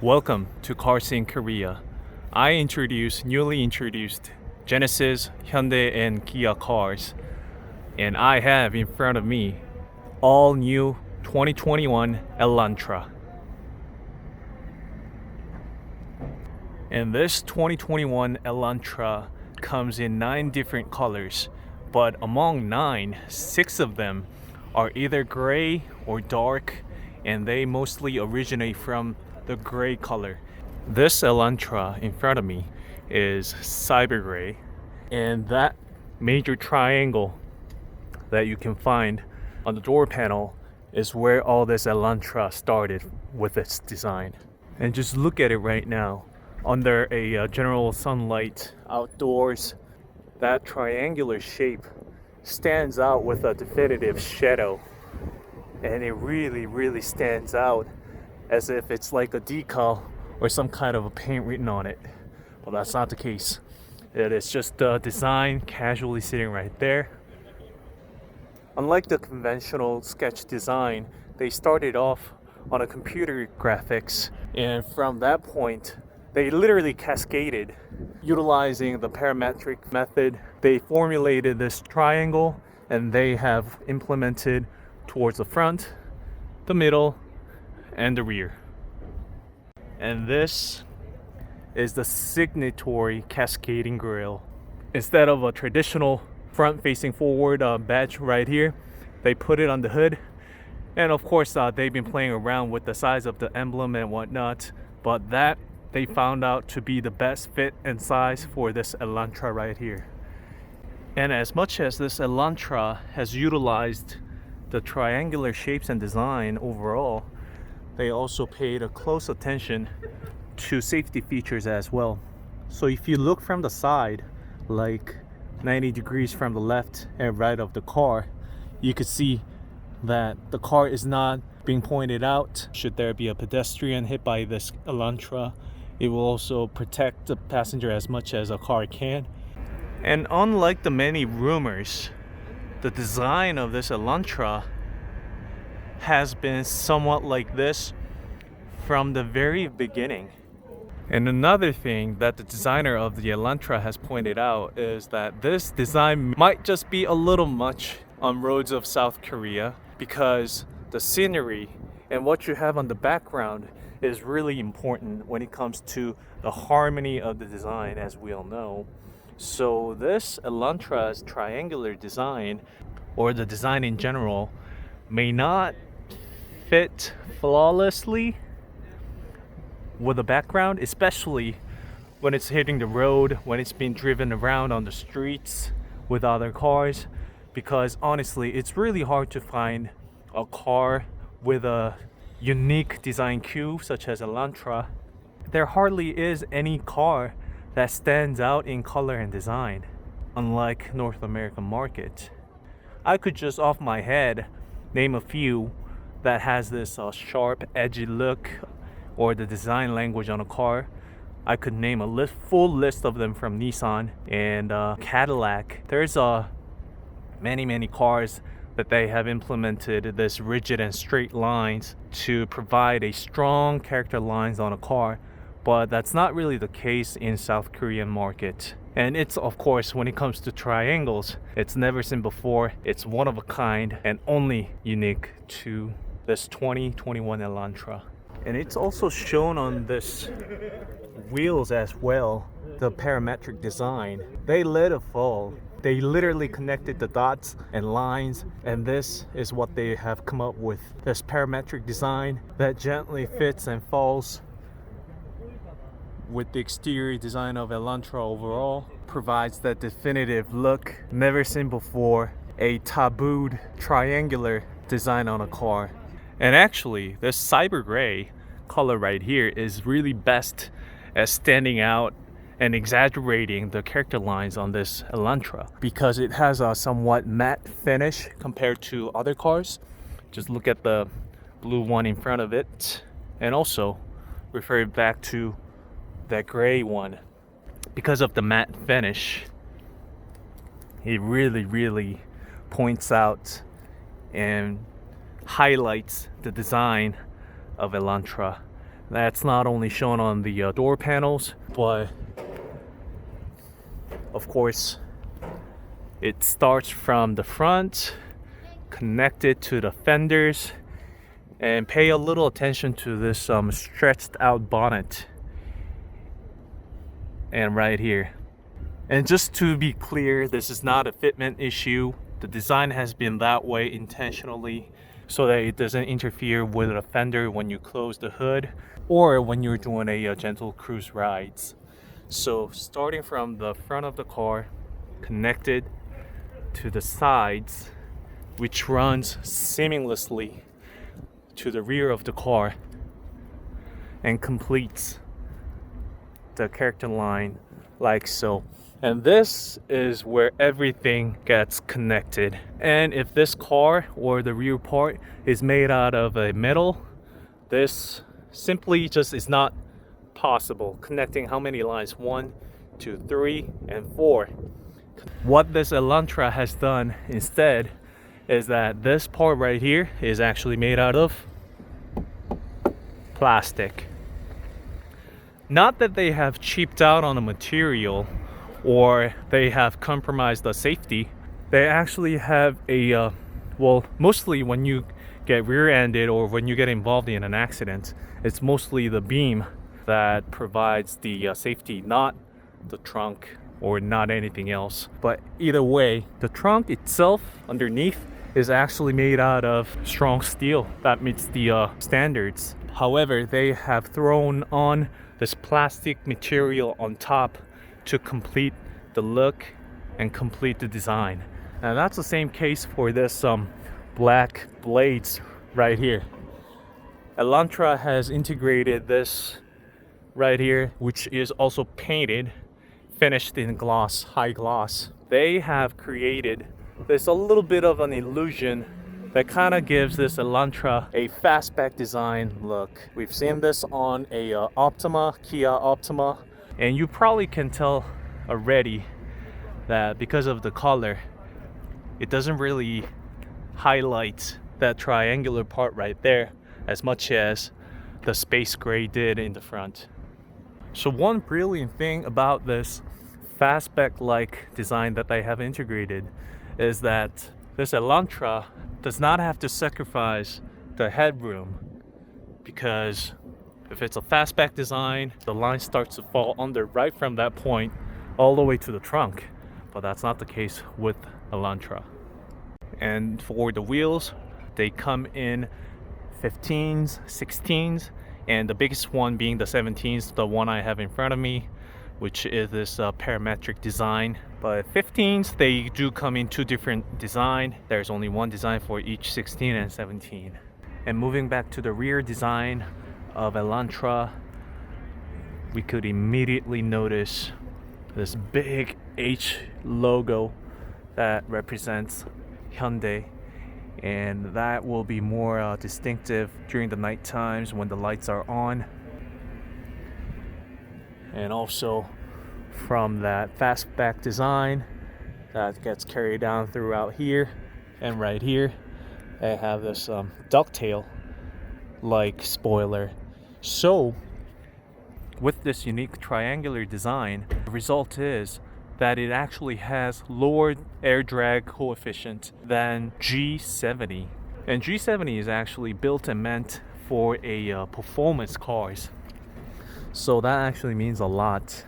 Welcome to Cars in Korea. I introduce newly introduced Genesis, Hyundai, and Kia cars, and I have in front of me all new 2021 Elantra. And this 2021 Elantra comes in 9 different colors, but among 9, 6 of them are either gray or dark, and they mostly originate from the gray color. This Elantra in front of me is cyber gray, and that major triangle that you can find on the door panel is where all this Elantra started with its design. And just look at it right now under a general sunlight outdoors. That triangular shape stands out with a definitive shadow, and it really stands out as if it's like a decal or some kind of a paint written on it. Well, that's not the case. It is just a design casually sitting right there. Unlike the conventional sketch design, they started off on a computer graphics, and from that point they literally cascaded. Utilizing the parametric method, they formulated this triangle, and they have implemented towards the front, the middle, and the rear. And this is the signatory cascading grille. Instead of a traditional front facing forward badge right here, they put it on the hood. And of course they've been playing around with the size of the emblem and whatnot, but that they found out to be the best fit and size for this Elantra right here. And as much as this Elantra has utilized the triangular shapes and design overall, they also paid a close attention to safety features as well. So if you look from the side, like 90 degrees from the left and right of the car, you could see that the car is not being pointed out. Should there be a pedestrian hit by this Elantra, it will also protect the passenger as much as a car can. And unlike the many rumors, the design of this Elantra has been somewhat like this from the very beginning. And another thing that the designer of the Elantra has pointed out is that this design might just be a little much on roads of South Korea, because the scenery and what you have on the background is really important when it comes to the harmony of the design, as we all know. So this Elantra's triangular design, or the design in general, may not fit flawlessly with the background, especially when it's hitting the road, when it's being driven around on the streets with other cars, because honestly it's really hard to find a car with a unique design cue such as Elantra. There hardly is any car that stands out in color and design, unlike North American market. I could just off my head name a few that has this sharp, edgy look or the design language on a car. I could name a full list of them from Nissan and Cadillac. There's many cars that they have implemented this rigid and straight lines to provide a strong character lines on a car, but that's not really the case in South Korean market. And it's, of course, when it comes to triangles, it's never seen before. It's one of a kind and only unique to this 2021 Elantra. And it's also shown on this wheels as well, the parametric design. They let it fall. They literally connected the dots and lines, and this is what they have come up with. This parametric design that gently fits and falls with the exterior design of Elantra overall, provides that definitive look never seen before, a tabooed triangular design on a car. And actually, this cyber gray color right here is really best at standing out and exaggerating the character lines on this Elantra, because it has a somewhat matte finish compared to other cars. Just look at the blue one in front of it, and also refer back to that gray one. Because of the matte finish, it really points out and highlights the design of Elantra That's not only shown on the door panels, but of course it starts from the front, connected to the fenders, and pay a little attention to this stretched out bonnet. And right here. And just to be clear, this is not a fitment issue. The design has been that way intentionally so that it doesn't interfere with the fender when you close the hood or when you're doing a gentle cruise rides. So starting from the front of the car, connected to the sides, which runs seamlessly to the rear of the car and completes the character line like so. And this is where everything gets connected. And if this car or the rear part is made out of a metal, this simply just is not possible. Connecting how many lines? 1, 2, 3, and 4. What this Elantra has done instead is that this part right here is actually made out of plastic. Not that they have cheaped out on the material or they have compromised the safety. They actually have a well, mostly when you get rear-ended or when you get involved in an accident, it's mostly the beam that provides the safety, not the trunk or not anything else. But either way, the trunk itself underneath is actually made out of strong steel that meets the standards. However, they have thrown on this plastic material on top to complete the look and complete the design. And that's the same case for this black blades right here. Elantra has integrated this right here, which is also painted, finished in gloss, high gloss. They have created this a little bit of an illusion that kind of gives this Elantra a fastback design look. We've seen this on a Optima, Kia Optima, and you probably can tell already that because of the color, it doesn't really highlight that triangular part right there as much as the space gray did in the front. So one brilliant thing about this fastback-like design that they have integrated is that this Elantra does not have to sacrifice the headroom, because if it's a fastback design, the line starts to fall under right from that point all the way to the trunk. But that's not the case with Elantra. And for the wheels, they come in 15s, 16s, and the biggest one being the 17s, the one I have in front of me, which is this parametric design. But 15s, they do come in two different design. There's only one design for each 16 and 17. And moving back to the rear design of Elantra, we could immediately notice this big H logo that represents Hyundai, and that will be more distinctive during the night times when the lights are on. And also from that fastback design that gets carried down throughout here and right here, they have this ducktail like spoiler. So with this unique triangular design, the result is that it actually has lower air drag coefficient than G70. And G70 is actually built and meant for a performance cars. So that actually means a lot.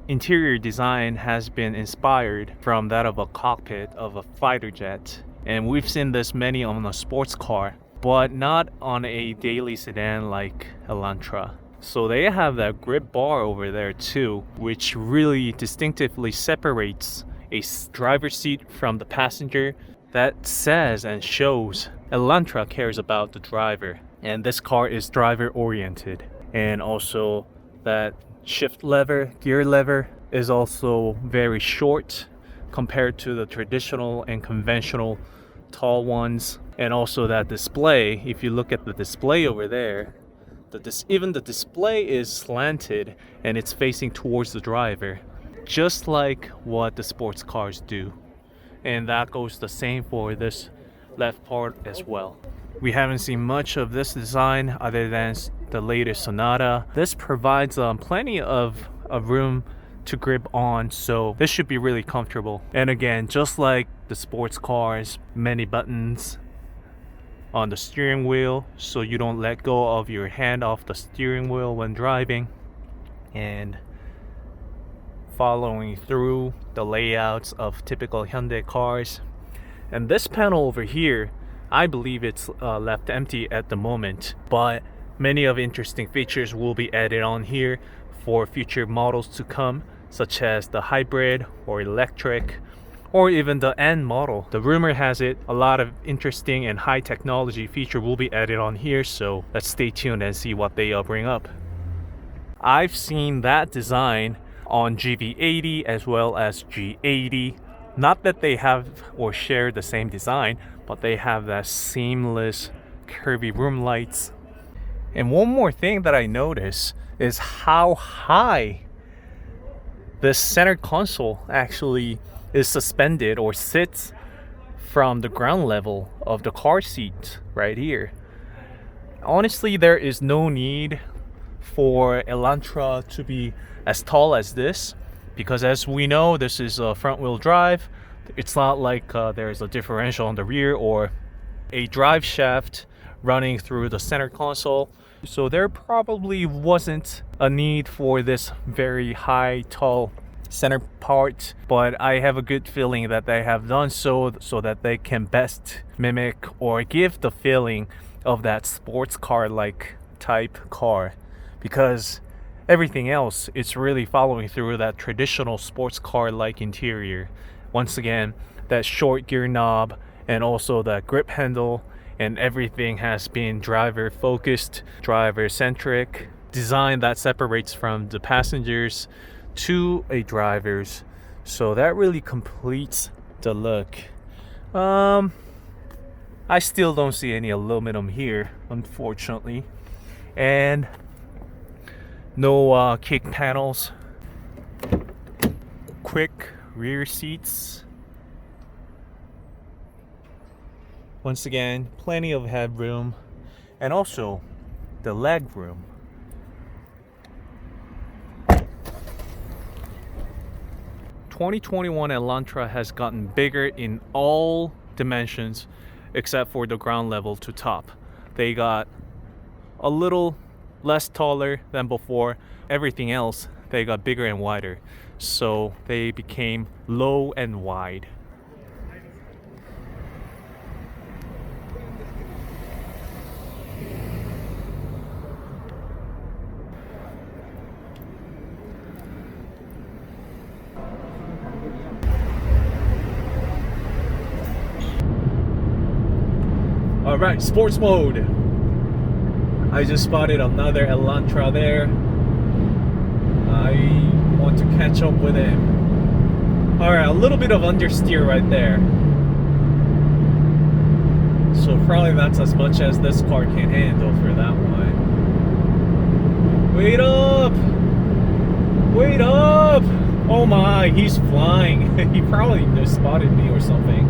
Interior design has been inspired from that of a cockpit of a fighter jet, and we've seen this many on a sports car, but not on a daily sedan like Elantra. So they have that grip bar over there too, which really distinctively separates a driver's seat from the passenger. That says and shows Elantra cares about the driver, and this car is driver oriented. And also that shift lever, gear lever, is also very short compared to the traditional and conventional tall ones. And also that display, if you look at the display over there, even the display is slanted and it's facing towards the driver. just like what the sports cars do. And that goes the same for this left part as well. We haven't seen much of this design other than the latest Sonata. This provides plenty of room to grip on, so this should be really comfortable. And again, just like the sports cars, many buttons on the steering wheel so you don't let go of your hand off the steering wheel when driving. And following through the layouts of typical Hyundai cars. And this panel over here, I believe it's left empty at the moment, but many of interesting features will be added on here for future models to come, such as the hybrid or electric, or even the N model. The rumor has it a lot of interesting and high technology feature will be added on here, so let's stay tuned and see what they bring up. I've seen that design on GV80 as well as G80. Not that they have or share the same design, but they have that seamless curvy room lights. And one more thing that I notice is how high this center console actually is suspended or sits from the ground level of the car seat right here. Honestly, there is no need for Elantra to be as tall as this, because as we know, this is a front wheel drive. It's not like there's a differential on the rear or a drive shaft running through the center console. So there probably wasn't a need for this very high, tall center part, but I have a good feeling that they have done so that they can best mimic or give the feeling of that sports car like type car, because everything else, it's really following through that traditional sports car like interior. Once again, that short gear knob and also that grip handle, and everything has been driver focused, driver centric design that separates from the passengers to a drivers. So that really completes the look. I still don't see any aluminum here, unfortunately, and no kick panels. Quick rear seats. Once again, plenty of headroom, and also the leg room. (2021) Elantra has gotten bigger in all dimensions except for the ground level to top. They got a little less taller than before. Everything else, they got bigger and wider. So they became low and wide. Alright, sports mode. I just spotted another Elantra there. I want to catch up with him. Alright, a little bit of understeer right there. So probably that's as much as this car can handle for that one. Wait up! Wait up! Oh my, he's flying. He probably just spotted me or something.